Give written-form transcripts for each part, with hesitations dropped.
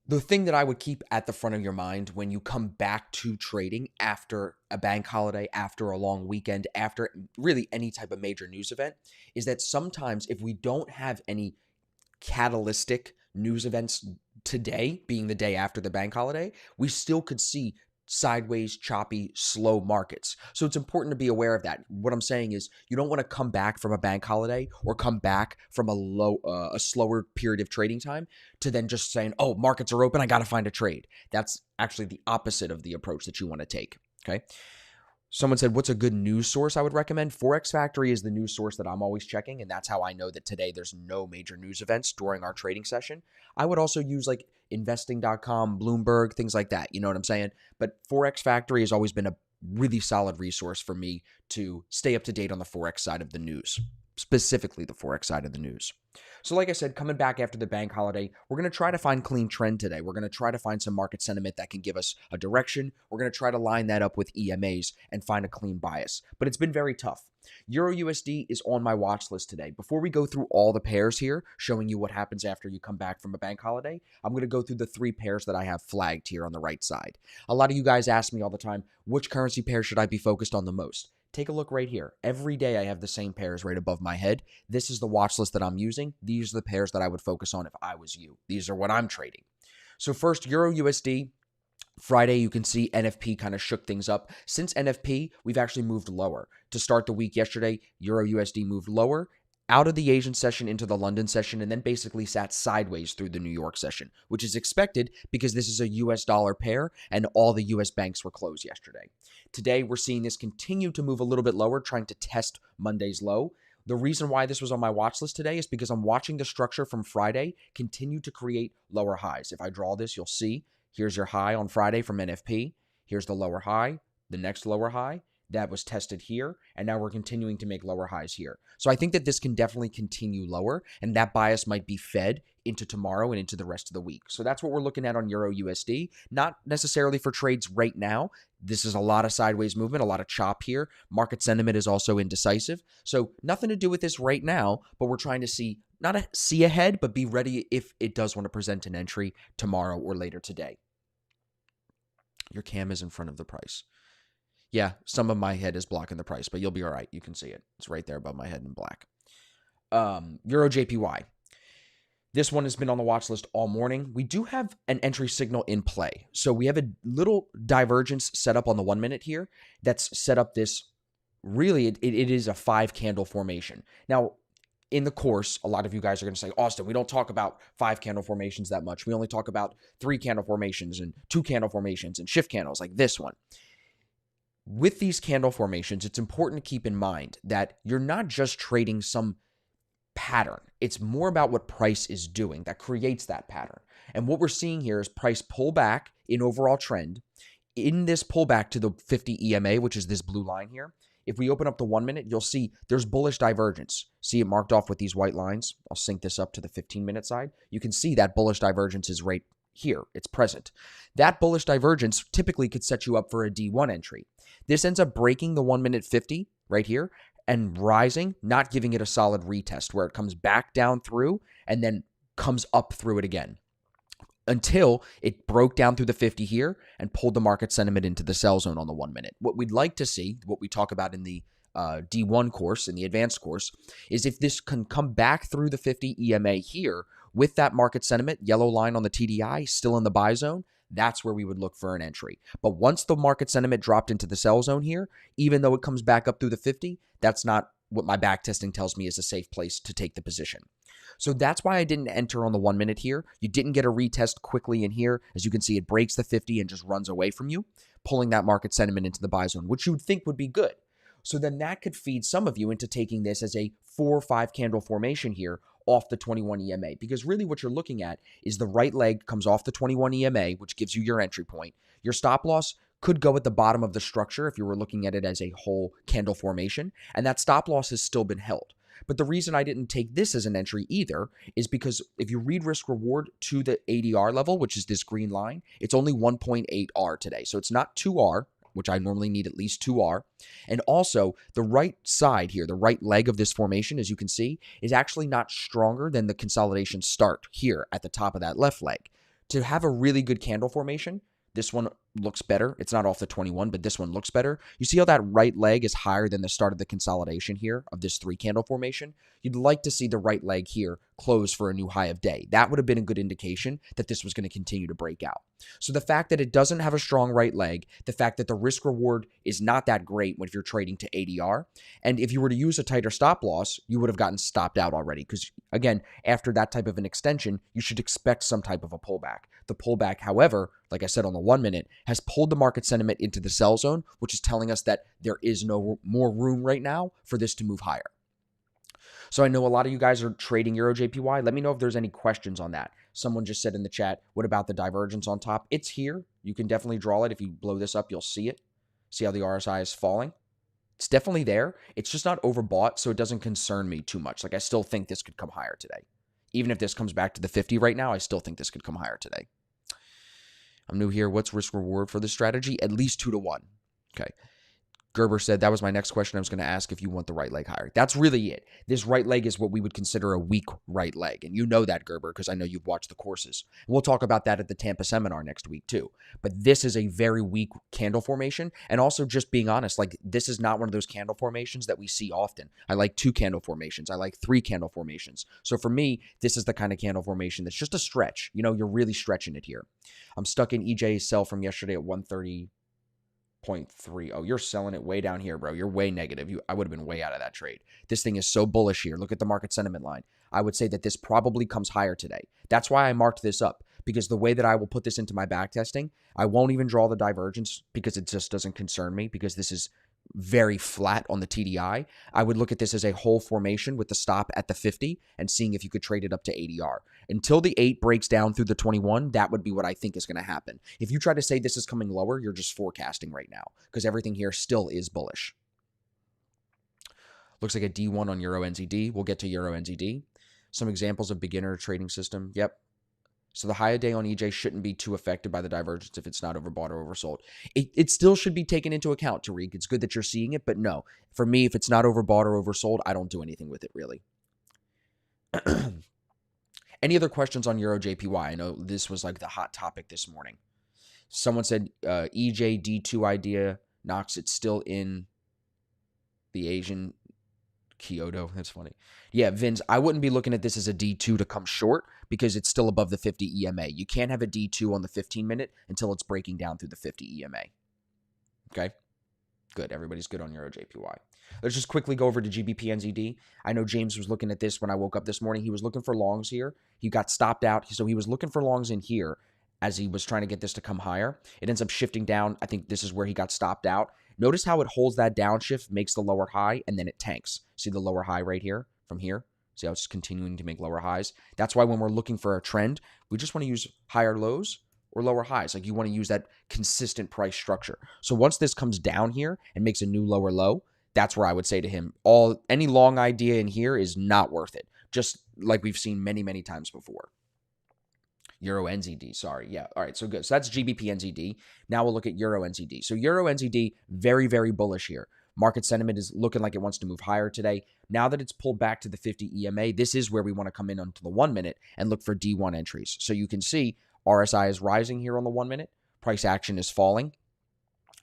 The thing that I would keep at the front of your mind when you come back to trading after a bank holiday, after a long weekend, after really any type of major news event, is that sometimes if we don't have any catalytic news events today, being the day after the bank holiday, we still could see sideways, choppy, slow markets. So it's important to be aware of that. What I'm saying is you don't want to come back from a bank holiday or come back from a slower period of trading time to then just saying, "Oh, markets are open, I got to find a trade." That's actually the opposite of the approach that you want to take, okay? Someone said, what's a good news source I would recommend? Forex Factory is the news source that I'm always checking, and that's how I know that today there's no major news events during our trading session. I would also use like investing.com, Bloomberg, things like that. You know what I'm saying? But Forex Factory has always been a really solid resource for me to stay up to date on the Forex side of the news, specifically the Forex side of the news. So like I said, coming back after the bank holiday, we're going to try to find clean trend today. We're going to try to find some market sentiment that can give us a direction. We're going to try to line that up with EMAs and find a clean bias. But it's been very tough. Euro USD is on my watch list today. Before we go through all the pairs here, showing you what happens after you come back from a bank holiday, I'm going to go through the 3 pairs that I have flagged here on the right side. A lot of you guys ask me all the time, which currency pair should I be focused on the most? Take a look right here. Every day I have the same pairs right above my head. This is the watch list that I'm using. These are the pairs that I would focus on if I was you. These are what I'm trading. So first, Euro USD. Friday, you can see NFP kind of shook things up. Since NFP, we've actually moved lower. To start the week yesterday, Euro USD moved lower, out of the Asian session into the London session, and then basically sat sideways through the New York session, which is expected because this is a US dollar pair and all the US banks were closed yesterday. Today, we're seeing this continue to move a little bit lower, trying to test Monday's low. The reason why this was on my watch list today is because I'm watching the structure from Friday continue to create lower highs. If I draw this, you'll see here's your high on Friday from NFP. Here's the lower high, the next lower high. That was tested here, and now we're continuing to make lower highs here. So I think that this can definitely continue lower, and that bias might be fed into tomorrow and into the rest of the week. So that's what we're looking at on Euro USD. Not necessarily for trades right now. This is a lot of sideways movement, a lot of chop here. Market sentiment is also indecisive. So nothing to do with this right now, but we're trying to see, not see ahead, but be ready if it does want to present an entry tomorrow or later today. Your cam is in front of the price. Yeah, some of my head is blocking the price, but you'll be all right. You can see it. It's right there above my head in black. Euro JPY. This one has been on the watch list all morning. We do have an entry signal in play. So we have a little divergence set up on the 1 minute here that's set up this, really, it is a 5 candle formation. Now, in the course, a lot of you guys are going to say, Austin, we don't talk about 5 candle formations that much. We only talk about 3 candle formations and 2 candle formations and shift candles like this one. With these candle formations, it's important to keep in mind that you're not just trading some pattern. It's more about what price is doing that creates that pattern. And what we're seeing here is price pull back in overall trend. In this pullback to the 50 EMA, which is this blue line here, if we open up the 1 minute, you'll see there's bullish divergence. See it marked off with these white lines? I'll sync this up to the 15-minute side. You can see that bullish divergence is right here. It's present. That bullish divergence typically could set you up for a D1 entry. This ends up breaking the 1 minute 50 right here and rising, not giving it a solid retest where it comes back down through and then comes up through it again until it broke down through the 50 here and pulled the market sentiment into the sell zone on the 1 minute. What we'd like to see, what we talk about in the D1 course, in the advanced course, is if this can come back through the 50 EMA here with that market sentiment, yellow line on the TDI still in the buy zone, that's where we would look for an entry. But once the market sentiment dropped into the sell zone here, even though it comes back up through the 50, that's not what my back testing tells me is a safe place to take the position. So that's why I didn't enter on the 1 minute here. You didn't get a retest quickly in here. As you can see, it breaks the 50 and just runs away from you, pulling that market sentiment into the buy zone, which you would think would be good. So then that could feed some of you into taking this as a 4 or 5 candle formation here off the 21 EMA, because really what you're looking at is the right leg comes off the 21 EMA, which gives you your entry point. Your stop loss could go at the bottom of the structure if you were looking at it as a whole candle formation, and that stop loss has still been held. But the reason I didn't take this as an entry either is because if you read risk reward to the ADR level, which is this green line, it's only 1.8 R today. So it's not 2 R, which I normally need at least 2 R. And also the right side here, the right leg of this formation, as you can see, is actually not stronger than the consolidation start here at the top of that left leg. To have a really good candle formation, this one looks better. It's not off the 21, but this one looks better. You see how that right leg is higher than the start of the consolidation here of this 3 candle formation? You'd like to see the right leg here close for a new high of day. That would have been a good indication that this was going to continue to break out. So the fact that it doesn't have a strong right leg, the fact that the risk reward is not that great when if you're trading to ADR, and if you were to use a tighter stop loss, you would have gotten stopped out already because, again, after that type of an extension, you should expect some type of a pullback. The pullback, however, like I said on the 1 minute, has pulled the market sentiment into the sell zone, which is telling us that there is no more room right now for this to move higher. So I know a lot of you guys are trading Euro JPY. Let me know if there's any questions on that. Someone just said in the chat, what about the divergence on top? It's here. You can definitely draw it. If you blow this up, you'll see it. See how the RSI is falling? It's definitely there. It's just not overbought, so it doesn't concern me too much. Like, I still think this could come higher today. Even if this comes back to the 50 right now, I still think this could come higher today. I'm new here. What's risk reward for this strategy? At least 2 to 1. Okay. Gerber said, that was my next question. I was going to ask if you want the right leg higher. That's really it. This right leg is what we would consider a weak right leg. And you know that, Gerber, because I know you've watched the courses. And we'll talk about that at the Tampa seminar next week too. But this is a very weak candle formation. And also, just being honest, like, this is not one of those candle formations that we see often. I like 2 candle formations. I like 3 candle formations. So for me, this is the kind of candle formation that's just a stretch. You know, you're really stretching it here. I'm stuck in EJ's sell from yesterday at 130.3. Oh, you're selling it way down here, bro. You're way negative. I would have been way out of that trade. This thing is so bullish here. Look at the market sentiment line. I would say that this probably comes higher today. That's why I marked this up, because the way that I will put this into my back testing, I won't even draw the divergence because it just doesn't concern me, because this is very flat on the TDI. I would look at this as a whole formation with the stop at the 50 and seeing if you could trade it up to ADR. Until the 8 breaks down through the 21, that would be what I think is going to happen. If you try to say this is coming lower, you're just forecasting right now, because everything here still is bullish. Looks like a D1 on Euro NZD. We'll get to Euro NZD. Some examples of beginner trading system. Yep. So the high of day on EJ shouldn't be too affected by the divergence if it's not overbought or oversold. It still should be taken into account, Tariq. It's good that you're seeing it, but no. For me, if it's not overbought or oversold, I don't do anything with it, really. Any other questions on Euro JPY? I know this was like the hot topic this morning. Someone said EJ D2 idea knocks it still in the Asian Kyoto. That's funny. Yeah, Vince, I wouldn't be looking at this as a D2 to come short because it's still above the 50 EMA. You can't have a D2 on the 15-minute until it's breaking down through the 50 EMA. Okay? Good. Everybody's good on Euro JPY. Let's just quickly go over to GBP NZD. I know James was looking at this when I woke up this morning. He was looking for longs here. He got stopped out. So he was looking for longs in here as he was trying to get this to come higher. It ends up shifting down. I think this is where he got stopped out. Notice how it holds that downshift, makes the lower high, and then it tanks. See the lower high right here from here? See how it's continuing to make lower highs? That's why when we're looking for a trend, we just want to use higher lows or lower highs. Like, you want to use that consistent price structure. So once this comes down here and makes a new lower low, that's where I would say to him, any long idea in here is not worth it. Just like we've seen many, many times before. Euro NZD, sorry. Yeah, all right, so good. So that's GBP NZD. Now we'll look at Euro NZD. So Euro NZD, very, very bullish here. Market sentiment is looking like it wants to move higher today. Now that it's pulled back to the 50 EMA, this is where we want to come in onto the 1 minute and look for D1 entries. So you can see RSI is rising here on the 1 minute. Price action is falling.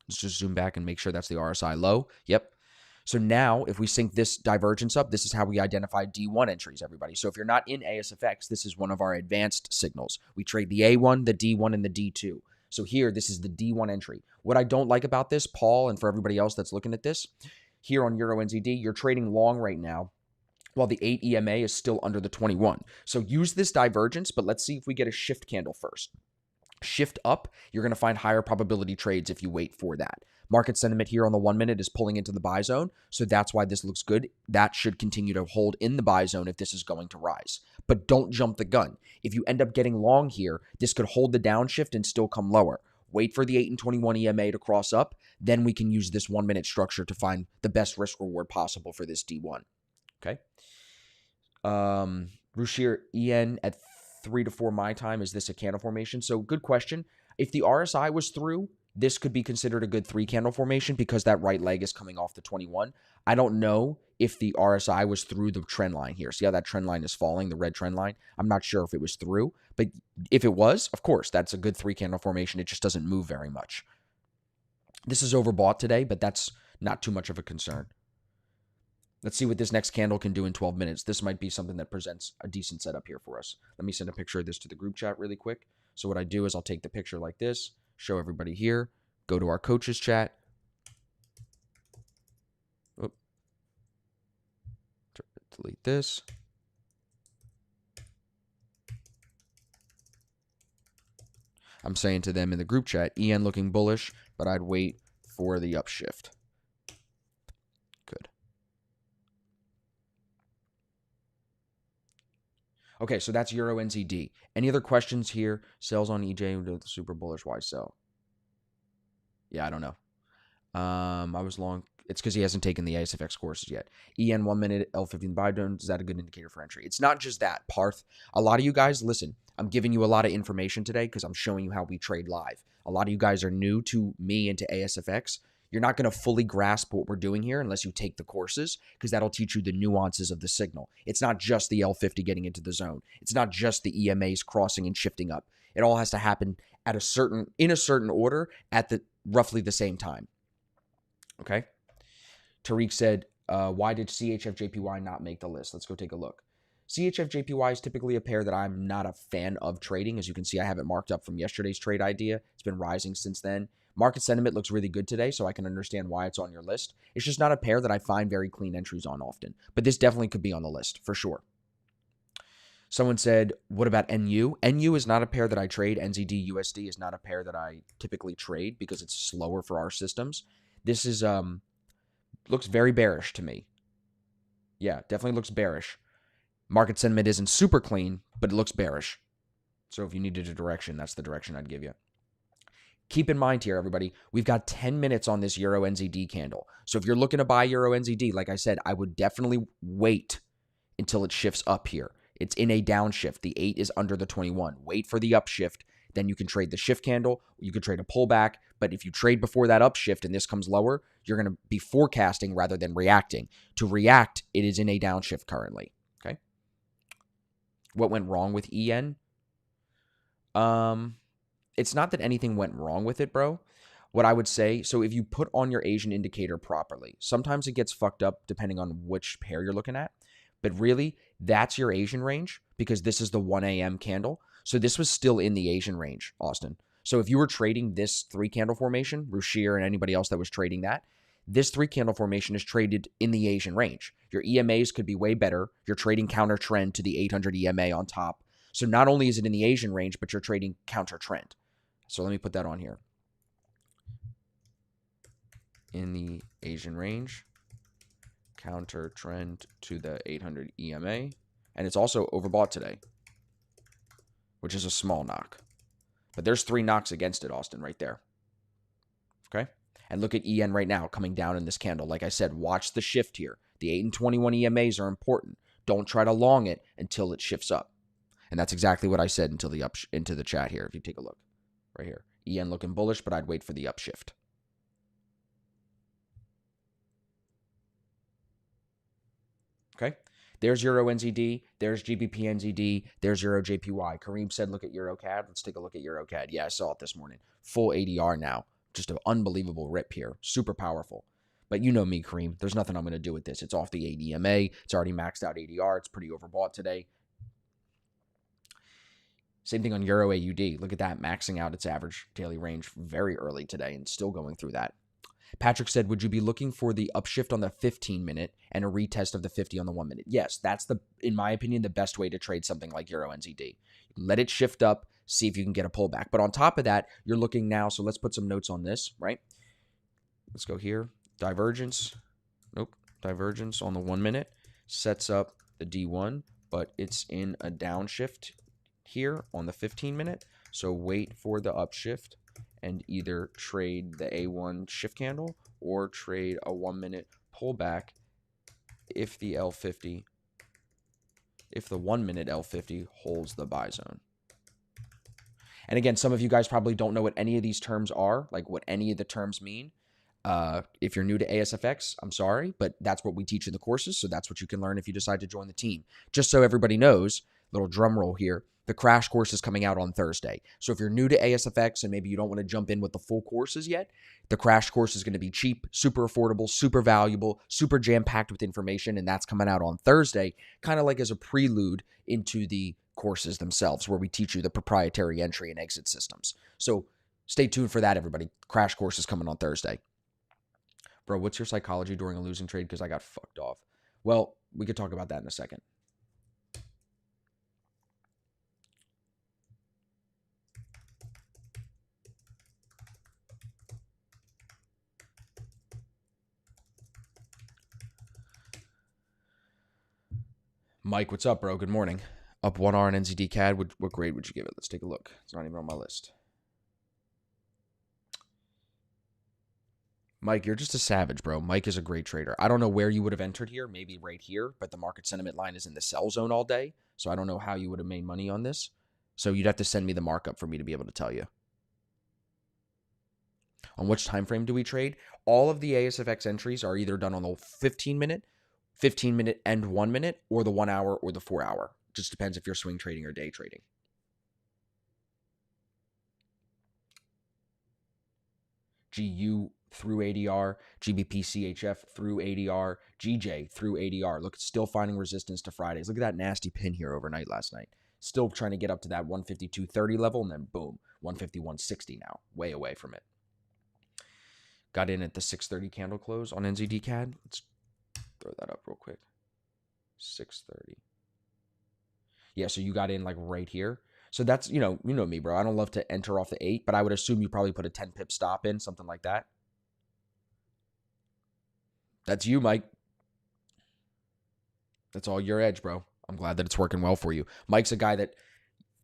Let's just zoom back and make sure that's the RSI low. Yep. So now if we sync this divergence up, this is how we identify D1 entries, everybody. So if you're not in ASFX, this is one of our advanced signals. We trade the A1, the D1, and the D2. So here, this is the D1 entry. What I don't like about this, Paul, and for everybody else that's looking at this, here on Euro NZD, you're trading long right now while the 8 EMA is still under the 21. So use this divergence, but let's see if we get a shift candle first. Shift up, you're going to find higher probability trades if you wait for that. Market sentiment here on the 1 minute is pulling into the buy zone, so that's why this looks good. That should continue to hold in the buy zone if this is going to rise. But don't jump the gun. If you end up getting long here, this could hold the downshift and still come lower. Wait for the 8 and 21 EMA to cross up, then we can use this 1 minute structure to find the best risk reward possible for this D1. Okay. Rushir EN at 3 to 4 my time. Is this a candle formation? So good question. If the RSI was through, this could be considered a good 3-candle formation because that right leg is coming off the 21. I don't know if the RSI was through the trend line here. See how that trend line is falling, the red trend line? I'm not sure if it was through, but if it was, of course, that's a good 3-candle formation. It just doesn't move very much. This is overbought today, but that's not too much of a concern. Let's see what this next candle can do in 12 minutes. This might be something that presents a decent setup here for us. Let me send a picture of this to the group chat really quick. So what I do is I'll take the picture like this, show everybody here, go to our coaches chat. Oop. Delete this. I'm saying to them in the group chat, EN looking bullish, but I'd wait for the upshift. Good. Okay, so that's Euro NZD. Any other questions here? Sales on EJ, super bullish, why sell? Yeah, I don't know. I was long. It's because he hasn't taken the ASFX courses yet. EN 1 minute, L15 buy zone. Is that a good indicator for entry? It's not just that, Parth. A lot of you guys, listen, I'm giving you a lot of information today because I'm showing you how we trade live. A lot of you guys are new to me and to ASFX. You're not going to fully grasp what we're doing here unless you take the courses, because that'll teach you the nuances of the signal. It's not just the L50 getting into the zone. It's not just the EMAs crossing and shifting up. It all has to happen in a certain order at the roughly the same time. Okay. Tariq said, why did Chf Jpy not make the list? Let's go take a look. Chf Jpy is typically a pair that I'm not a fan of trading. As you can see, I have it marked up from yesterday's trade idea. It's been rising since then. Market sentiment looks really good today, so I can understand why it's on your list. It's just not a pair that I find very clean entries on often. But this definitely could be on the list, for sure. Someone said, what about NU? NU is not a pair that I trade. NZD USD is not a pair that I typically trade because it's slower for our systems. This is looks very bearish to me. Yeah, definitely looks bearish. Market sentiment isn't super clean, but it looks bearish. So if you needed a direction, that's the direction I'd give you. Keep in mind here, everybody, we've got 10 minutes on this Euro NZD candle. So if you're looking to buy Euro NZD, like I said, I would definitely wait until it shifts up here. It's in a downshift. The 8 is under the 21. Wait for the upshift. Then you can trade the shift candle. You could trade a pullback. But if you trade before that upshift and this comes lower, you're going to be forecasting rather than reacting. To react, it is in a downshift currently. Okay. What went wrong with EN? It's not that anything went wrong with it, bro. What I would say, so if you put on your Asian indicator properly, sometimes it gets fucked up depending on which pair you're looking at. But really, that's your Asian range because this is the 1 a.m. candle. So this was still in the Asian range, Austin. So if you were trading this 3-candle formation, Rushir and anybody else that was trading that, this 3-candle formation is traded in the Asian range. Your EMAs could be way better. You're trading counter trend to the 800 EMA on top. So not only is it in the Asian range, but you're trading counter trend. So let me put that on here. In the Asian range, counter trend to the 800 EMA. And it's also overbought today, which is a small knock. But there's 3 knocks against it, Austin, right there. Okay? And look at EN right now coming down in this candle. Like I said, watch the shift here. The 8 and 21 EMAs are important. Don't try to long it until it shifts up. And that's exactly what I said into the chat here. If you take a look right here. EN looking bullish, but I'd wait for the upshift. Okay? There's Euro NZD. There's GBP NZD. There's Euro Jpy. Kareem said, look at Eurocad. Let's take a look at Eurocad. Yeah, I saw it this morning. Full ADR now. Just an unbelievable rip here. Super powerful. But you know me, Kareem. There's nothing I'm going to do with this. It's off the ADMA. It's already maxed out ADR. It's pretty overbought today. Same thing on Euro AUD. Look at that, maxing out its average daily range very early today and still going through that. Patrick said, would you be looking for the upshift on the 15-minute and a retest of the 50 on the 1 minute? Yes, that's, in my opinion, the best way to trade something like Euro NZD. Let it shift up, see if you can get a pullback. But on top of that, you're looking now, so let's put some notes on this, right? Let's go here. Divergence. Nope. Divergence on the 1 minute sets up the D1, but it's in a downshift here on the 15-minute. So wait for the upshift and either trade the A1 shift candle or trade a 1 minute pullback if the 1 minute L50 holds the buy zone. And again, some of you guys probably don't know what any of these terms are, like what any of the terms mean. If you're new to ASFX, I'm sorry, but that's what we teach in the courses. So that's what you can learn if you decide to join the team. Just so everybody knows, little drum roll here, the crash course is coming out on Thursday. So if you're new to ASFX and maybe you don't want to jump in with the full courses yet, the crash course is going to be cheap, super affordable, super valuable, super jam-packed with information. And that's coming out on Thursday, kind of like as a prelude into the courses themselves, where we teach you the proprietary entry and exit systems. So stay tuned for that, everybody. Crash course is coming on Thursday. Bro, what's your psychology during a losing trade? Because I got fucked off. Well, we could talk about that in a second. Mike, what's up, bro? Good morning. Up 1R on NZD CAD. What grade would you give it? Let's take a look. It's not even on my list. Mike, you're just a savage, bro. Mike is a great trader. I don't know where you would have entered here, maybe right here, but the market sentiment line is in the sell zone all day, so I don't know how you would have made money on this. So you'd have to send me the markup for me to be able to tell you. On which time frame do we trade? All of the ASFX entries are either done on the 15-minute, 15-minute and 1 minute, or the 1 hour or the 4 hour. Just depends if you're swing trading or day trading. GU through ADR, GBP CHF through ADR, GJ through ADR. Look, it's still finding resistance to Fridays. Look at that nasty pin here overnight last night. Still trying to get up to that 152.30 level, and then boom, 151.60 now. Way away from it. Got in at the 6:30 candle close on NZD CAD. Let's throw that up real quick. 6:30. Yeah, so you got in like right here. So that's, you know me, bro. I don't love to enter off the 8, but I would assume you probably put a 10 pip stop in, something like that. That's you, Mike. That's all your edge, bro. I'm glad that it's working well for you. Mike's a guy that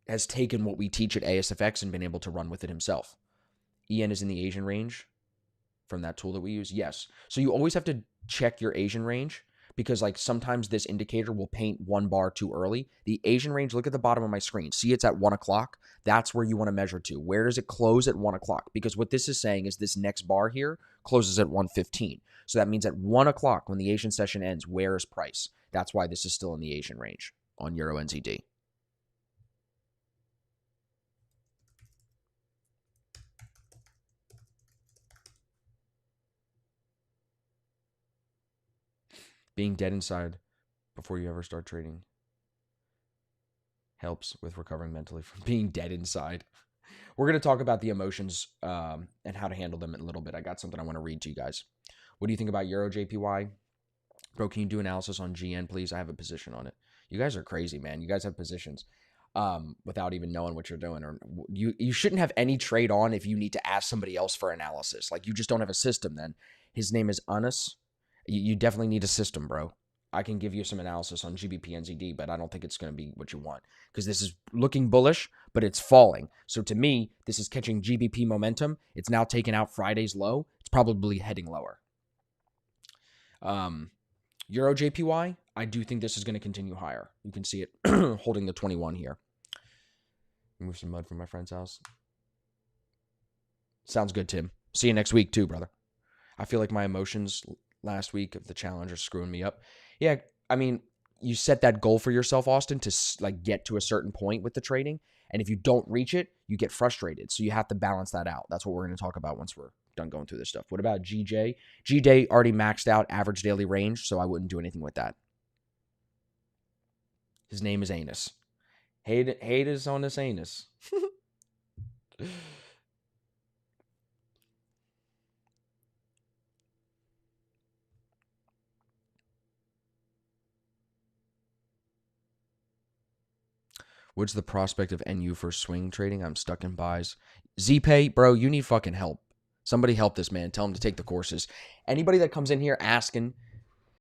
has taken what we teach at ASFX and been able to run with it himself. EN is in the Asian range from that tool that we use. Yes. So you always have to check your Asian range, because like sometimes this indicator will paint one bar too early. The Asian range, look at the bottom of my screen. See, it's at 1 o'clock. That's where you want to measure to. Where does it close at 1 o'clock? Because what this is saying is this next bar here closes at 1:15. So that means at 1 o'clock when the Asian session ends, where is price? That's why this is still in the Asian range on Euro NZD. Being dead inside before you ever start trading helps with recovering mentally from being dead inside. We're going to talk about the emotions and how to handle them in a little bit. I got something I want to read to you guys. What do you think about Euro Jpy? Bro, can you do analysis on GN, please? I have a position on it. You guys are crazy, man. You guys have positions without even knowing what you're doing. Or you shouldn't have any trade on if you need to ask somebody else for analysis. Like, you just don't have a system then. His name is Anas. You definitely need a system, bro. I can give you some analysis on GBP NZD, but I don't think it's going to be what you want, because this is looking bullish, but it's falling. So to me, this is catching GBP momentum. It's now taken out Friday's low. It's probably heading lower. Euro JPY, I do think this is going to continue higher. You can see it holding the 21 here. Move some mud from my friend's house. Sounds good, Tim. See you next week too, brother. I feel like my emotions last week of the challenge are screwing me up. Yeah, I mean, you set that goal for yourself, Austin, to like get to a certain point with the trading, and if you don't reach it, you get frustrated. So you have to balance that out. That's what we're going to talk about once we're done going through this stuff. What about GJ? GJ already maxed out average daily range, so I wouldn't do anything with that. His name is Anus. Haters on this anus. What's the prospect of NU for swing trading? I'm stuck in buys. Zpay, bro, you need fucking help. Somebody help this man. Tell him to take the courses. Anybody that comes in here asking